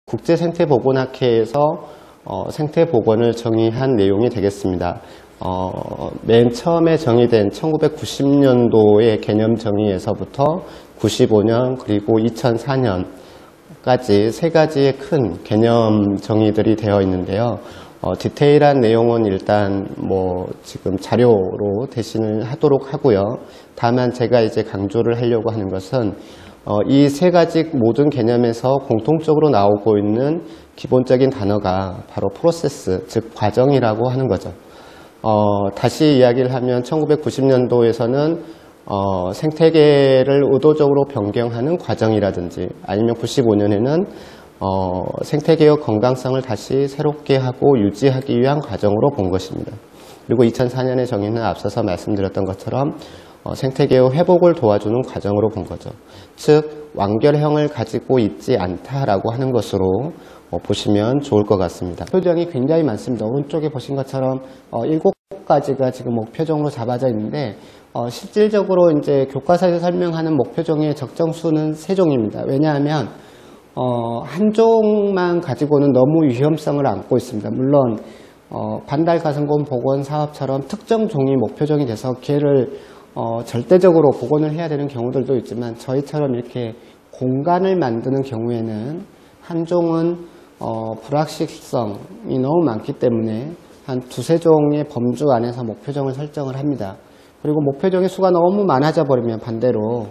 국제생태보건학회에서 생태보건을 정의한 내용이 되겠습니다. 맨 처음에 정의된 1990년도의 개념 정의에서부터 95년 그리고 2004년까지 세 가지의 큰 개념 정의들이 되어 있는데요. 디테일한 내용은 일단 지금 자료로 대신을 하도록 하고요. 다만 제가 이제 강조를 하려고 하는 것은 이 세 가지 모든 개념에서 공통적으로 나오고 있는 기본적인 단어가 바로 프로세스, 즉 과정이라고 하는 거죠. 다시 이야기를 하면 1990년도에서는 생태계를 의도적으로 변경하는 과정이라든지 아니면 95년에는 생태계의 건강성을 다시 새롭게 하고 유지하기 위한 과정으로 본 것입니다. 그리고 2004년의 정의는 앞서서 말씀드렸던 것처럼 생태계의 회복을 도와주는 과정으로 본 거죠. 즉 완결형을 가지고 있지 않다라고 하는 것으로 보시면 좋을 것 같습니다. 목표정이 굉장히 많습니다. 오른쪽에 보신 것처럼 7가지가 지금 목표종으로 잡아져 있는데 실질적으로 이제 교과서에서 설명하는 목표종의 적정수는 3종입니다. 왜냐하면 한 종만 가지고는 너무 위험성을 안고 있습니다. 물론 반달가슴곰 복원 사업처럼 특정 종이 목표종이 돼서 걔를 절대적으로 복원을 해야 되는 경우들도 있지만 저희처럼 이렇게 공간을 만드는 경우에는 한 종은 불확실성이 너무 많기 때문에 한 2~3종의 범주 안에서 목표종을 설정을 합니다. 그리고 목표종의 수가 너무 많아져 버리면 반대로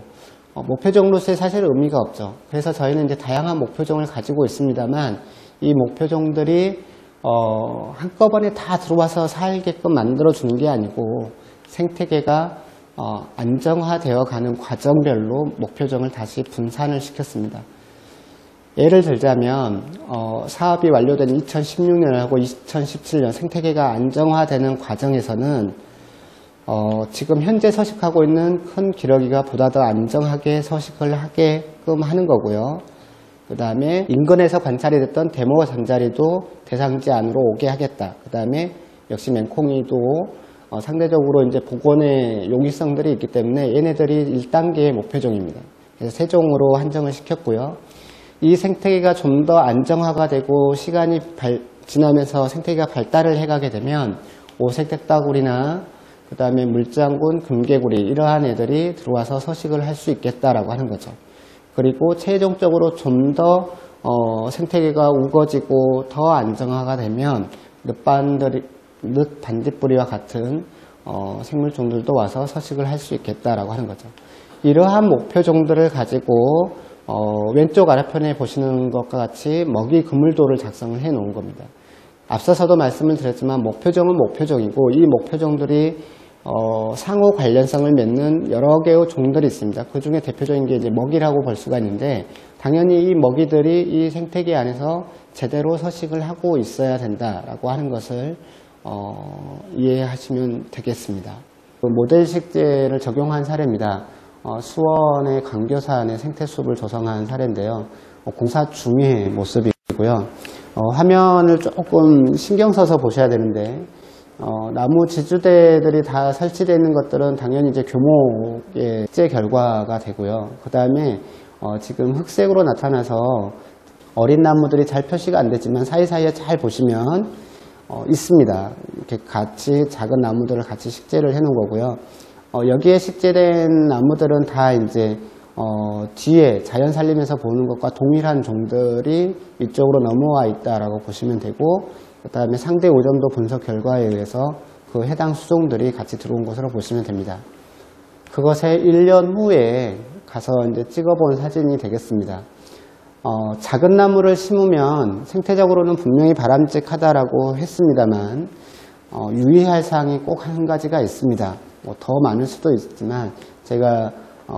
목표종으로서의 사실 의미가 없죠. 그래서 저희는 이제 다양한 목표종을 가지고 있습니다만 이 목표종들이 한꺼번에 다 들어와서 살게끔 만들어 주는 게 아니고 생태계가 안정화되어 가는 과정별로 목표종을 다시 분산을 시켰습니다. 예를 들자면 사업이 완료된 2016년하고 2017년 생태계가 안정화되는 과정에서는 지금 현재 서식하고 있는 큰 기러기가 보다 더 안정하게 서식을 하게끔 하는 거고요. 그 다음에 인근에서 관찰이 됐던 대모 잠자리도 대상지 안으로 오게 하겠다. 그 다음에 역시 맹콩이도 상대적으로 이제 복원의 용이성들이 있기 때문에 얘네들이 1단계의 목표종입니다. 그래서 3종으로 한정을 시켰고요. 이 생태계가 좀 더 안정화가 되고 시간이 지나면서 생태계가 발달을 해가게 되면 오색택다구리나 그 다음에 물장군, 금개구리 이러한 애들이 들어와서 서식을 할 수 있겠다라고 하는 거죠. 그리고 최종적으로 좀 더 생태계가 우거지고 더 안정화가 되면 늪반딧불이와 같은 생물종들도 와서 서식을 할 수 있겠다라고 하는 거죠. 이러한 목표종들을 가지고 왼쪽 아래편에 보시는 것과 같이 먹이 그물도를 작성을 해 놓은 겁니다. 앞서서도 말씀을 드렸지만 목표종은 목표종이고 이 목표종들이 상호 관련성을 맺는 여러 개의 종들이 있습니다. 그 중에 대표적인 게 이제 먹이라고 볼 수가 있는데 당연히 이 먹이들이 이 생태계 안에서 제대로 서식을 하고 있어야 된다라고 하는 것을 이해하시면 되겠습니다. 모델 식재를 적용한 사례입니다. 수원의 강교사 안에 생태숲을 조성한 사례인데요. 공사 중의 모습이고요. 화면을 조금 신경 써서 보셔야 되는데 나무 지주대들이 다 설치되어 있는 것들은 당연히 이제 교목의 식재 결과가 되고요. 그 다음에 지금 흑색으로 나타나서 어린 나무들이 잘 표시가 안 되지만 사이사이에 잘 보시면 있습니다. 이렇게 같이 작은 나무들을 같이 식재를 해 놓은 거고요. 여기에 식재된 나무들은 다 이제 뒤에 자연 살림에서 보는 것과 동일한 종들이 이쪽으로 넘어와 있다라고 보시면 되고 그 다음에 상대 오점도 분석 결과에 의해서 그 해당 수종들이 같이 들어온 것으로 보시면 됩니다. 그것의 1년 후에 가서 이제 찍어본 사진이 되겠습니다. 작은 나무를 심으면 생태적으로는 분명히 바람직하다라고 했습니다만 유의할 사항이 꼭 한 가지가 있습니다. 더 많을 수도 있지만 제가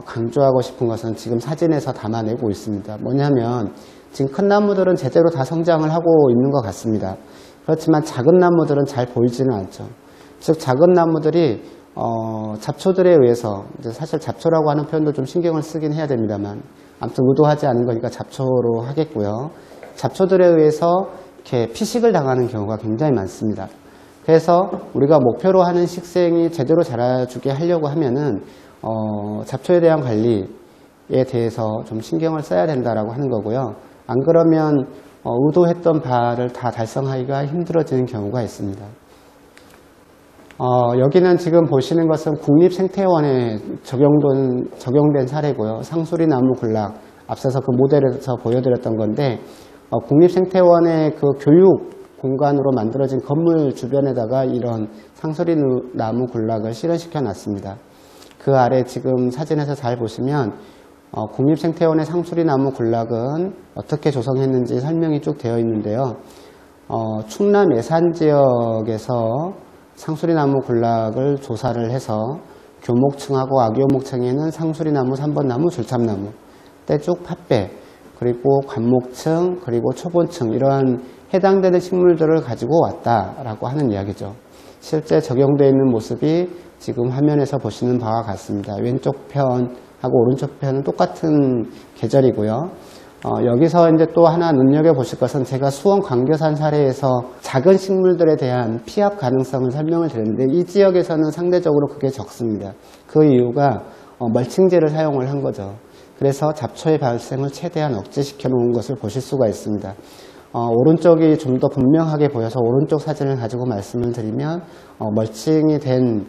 강조하고 싶은 것은 지금 사진에서 담아내고 있습니다. 뭐냐면 지금 큰 나무들은 제대로 다 성장을 하고 있는 것 같습니다. 그렇지만 작은 나무들은 잘 보이지는 않죠. 즉 작은 나무들이 잡초들에 의해서 이제 사실 잡초라고 하는 표현도 좀 신경을 쓰긴 해야 됩니다만 아무튼 의도하지 않은 거니까 잡초로 하겠고요. 잡초들에 의해서 이렇게 피식을 당하는 경우가 굉장히 많습니다. 그래서 우리가 목표로 하는 식생이 제대로 자라주게 하려고 하면은 잡초에 대한 관리에 대해서 좀 신경을 써야 된다라고 하는 거고요. 안 그러면 의도했던 바를 다 달성하기가 힘들어지는 경우가 있습니다. 여기는 지금 보시는 것은 국립생태원에 적용된 사례고요. 상수리 나무 군락, 앞서서 그 모델에서 보여드렸던 건데, 국립생태원의 그 교육 공간으로 만들어진 건물 주변에다가 이런 상수리 나무 군락을 실현시켜 놨습니다. 그 아래 지금 사진에서 잘 보시면 국립생태원의 상수리 나무 군락은 어떻게 조성했는지 설명이 쭉 되어 있는데요. 충남 예산 지역에서 상수리나무 군락을 조사를 해서 교목층하고 악교목층에는 상수리나무, 3번나무, 줄참나무, 떼쭉, 팥배, 그리고 관목층, 그리고 초본층 이러한 해당되는 식물들을 가지고 왔다라고 하는 이야기죠. 실제 적용되어 있는 모습이 지금 화면에서 보시는 바와 같습니다. 왼쪽 편하고 오른쪽 편은 똑같은 계절이고요. 여기서 이제 또 하나 눈여겨보실 것은 제가 수원 광교산 사례에서 작은 식물들에 대한 피합 가능성을 설명을 드렸는데 이 지역에서는 상대적으로 그게 적습니다. 그 이유가 멀칭제를 사용을 한 거죠. 그래서 잡초의 발생을 최대한 억제시켜 놓은 것을 보실 수가 있습니다. 오른쪽이 좀 더 분명하게 보여서 오른쪽 사진을 가지고 말씀을 드리면 멀칭이 된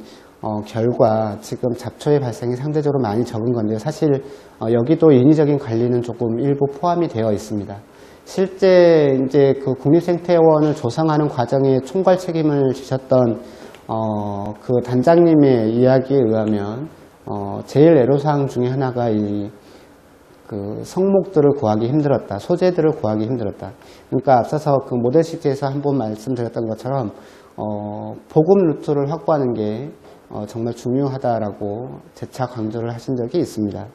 결과 지금 잡초의 발생이 상대적으로 많이 적은 건데요. 사실 여기도 인위적인 관리는 조금 일부 포함이 되어 있습니다. 실제 이제 그 국립생태원을 조성하는 과정에 총괄 책임을 지셨던 그 단장님의 이야기에 의하면 제일 애로사항 중에 하나가 그 성목들을 구하기 힘들었다, 소재들을 구하기 힘들었다. 그러니까 앞서서 그 모델 식재에서 한번 말씀드렸던 것처럼 보급 루트를 확보하는 게 정말 중요하다라고 재차 강조를 하신 적이 있습니다.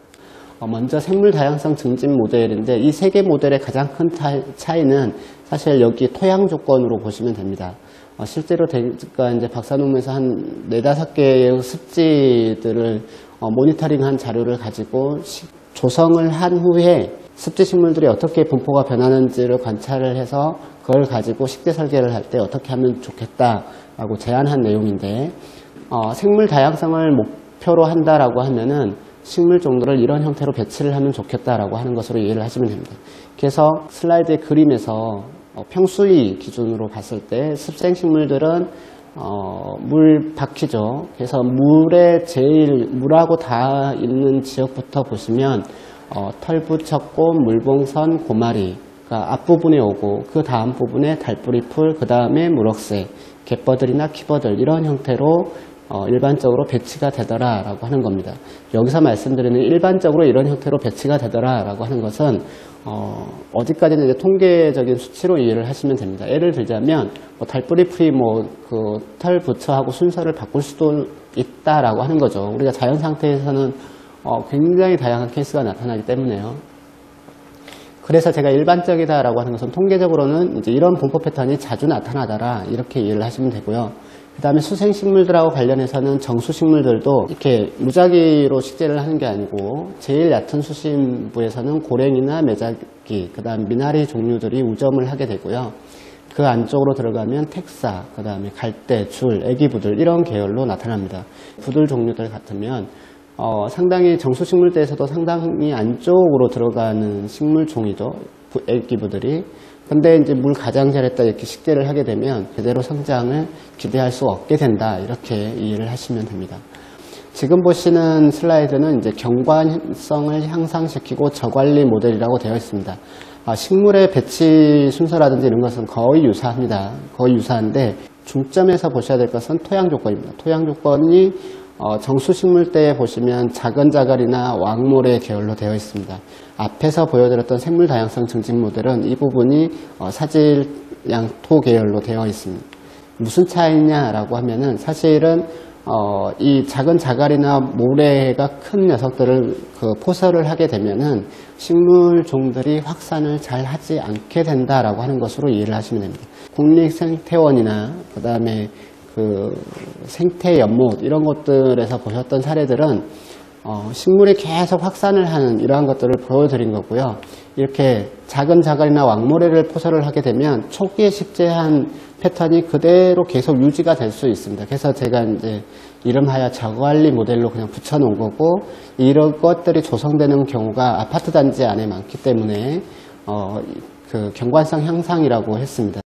먼저 생물 다양성 증진 모델인데 이 세 개 모델의 가장 큰 차이는 사실 여기 토양 조건으로 보시면 됩니다. 실제로 제가 이제 박사논문에서 한 4-5개의 습지들을 모니터링한 자료를 가지고 조성을 한 후에 습지 식물들이 어떻게 분포가 변하는지를 관찰을 해서 그걸 가지고 식재 설계를 할 때 어떻게 하면 좋겠다라고 제안한 내용인데 생물 다양성을 목표로 한다라고 하면은 식물 종들을 이런 형태로 배치를 하면 좋겠다라고 하는 것으로 이해를 하시면 됩니다. 그래서 슬라이드의 그림에서 평수위 기준으로 봤을 때 습생 식물들은 물 바퀴죠. 그래서 물하고 닿아 있는 지역부터 보시면 털부척꽃, 물봉선, 고마리가 앞부분에 오고 그 다음 부분에 달뿌리풀, 그 다음에 무럭새, 갯버들이나 키버들 이런 형태로 일반적으로 배치가 되더라 라고 하는 겁니다. 여기서 말씀드리는 일반적으로 이런 형태로 배치가 되더라 라고 하는 것은 어디까지는 이제 통계적인 수치로 이해를 하시면 됩니다. 예를 들자면 달뿌리풀이 그 털 부처하고 순서를 바꿀 수도 있다라고 하는 거죠. 우리가 자연 상태에서는 굉장히 다양한 케이스가 나타나기 때문에요. 그래서 제가 일반적이다라고 하는 것은 통계적으로는 이제 이런 분포 패턴이 자주 나타나더라 이렇게 이해를 하시면 되고요. 그 다음에 수생식물들하고 관련해서는 정수식물들도 이렇게 무작위로 식재를 하는 게 아니고 제일 얕은 수심부에서는 고랭이나 매작기, 그 다음 미나리 종류들이 우점을 하게 되고요. 그 안쪽으로 들어가면 택사, 그 다음에 갈대, 줄, 애기부들 이런 계열로 나타납니다. 부들 종류들 같으면 상당히 정수식물대에서도 상당히 안쪽으로 들어가는 식물종이죠. 애기부들이. 근데 이제 물 가장자리에다 이렇게 식재를 하게 되면 제대로 성장을 기대할 수 없게 된다. 이렇게 이해를 하시면 됩니다. 지금 보시는 슬라이드는 이제 경관성을 향상시키고 저관리 모델이라고 되어 있습니다. 식물의 배치 순서라든지 이런 것은 거의 유사합니다. 거의 유사한데 중점에서 보셔야 될 것은 토양 조건입니다. 토양 조건이 정수식물대에 보시면 작은 자갈이나 왕모래 계열로 되어 있습니다. 앞에서 보여드렸던 생물 다양성 증진 모델은 이 부분이 사질 양토 계열로 되어 있습니다. 무슨 차이냐라고 하면은 사실은 이 작은 자갈이나 모래가 큰 녀석들을 포설을 하게 되면은 식물종들이 확산을 잘 하지 않게 된다라고 하는 것으로 이해를 하시면 됩니다. 국립생태원이나 그 다음에 생태연못 이런 것들에서 보셨던 사례들은 식물이 계속 확산을 하는 이러한 것들을 보여드린 거고요. 이렇게 작은 자갈이나 왕모래를 포설을 하게 되면 초기에 식재한 패턴이 그대로 계속 유지가 될 수 있습니다. 그래서 제가 이제 이름하여 저관리 모델로 그냥 붙여놓은 거고, 이런 것들이 조성되는 경우가 아파트 단지 안에 많기 때문에 그 경관성 향상이라고 했습니다.